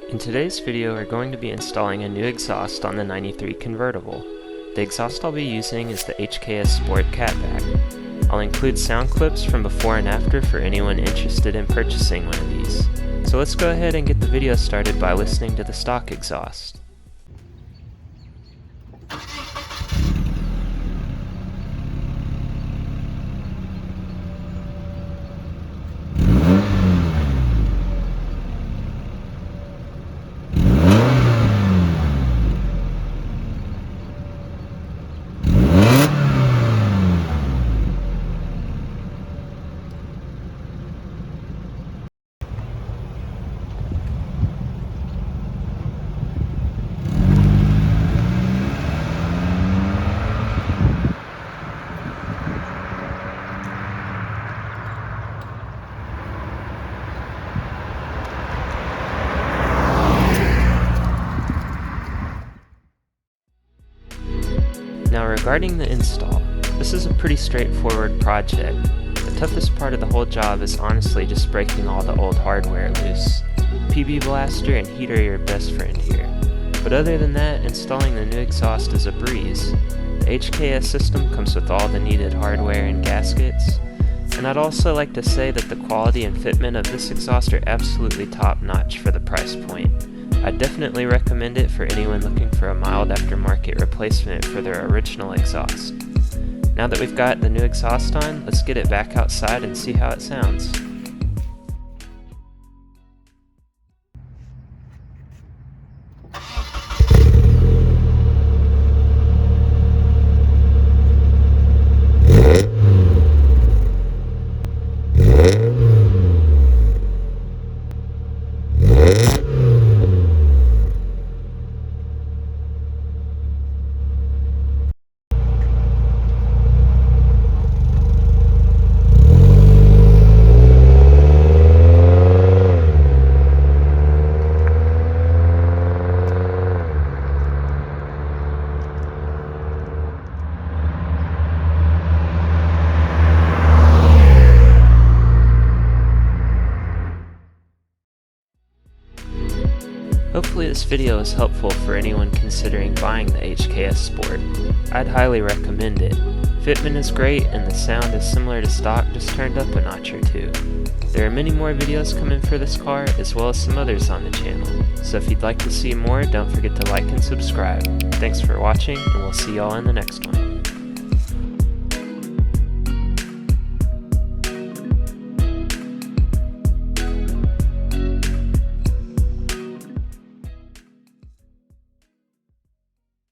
In today's video, we're going to be installing a new exhaust on the 93 convertible. The exhaust I'll be using is the HKS Sport Catback. I'll include sound clips from before and after for anyone interested in purchasing one of these. So let's go ahead and get the video started by listening to the stock exhaust. Now regarding the install, this is a pretty straightforward project. The toughest part of the whole job is honestly just breaking all the old hardware loose. PB blaster and heater are your best friend here. But other than that, installing the new exhaust is a breeze. The HKS system comes with all the needed hardware and gaskets. And I'd also like to say that the quality and fitment of this exhaust are absolutely top notch for the price point. I'd definitely recommend it for anyone looking for a mild aftermarket replacement for their original exhaust. Now that we've got the new exhaust on, let's get it back outside and see how it sounds. Hopefully this video is helpful for anyone considering buying the HKS Sport. I'd highly recommend it. Fitment is great and the sound is similar to stock, just turned up a notch or two. There are many more videos coming for this car as well as some others on the channel. So if you'd like to see more, don't forget to like and subscribe. Thanks for watching and we'll see y'all in the next one.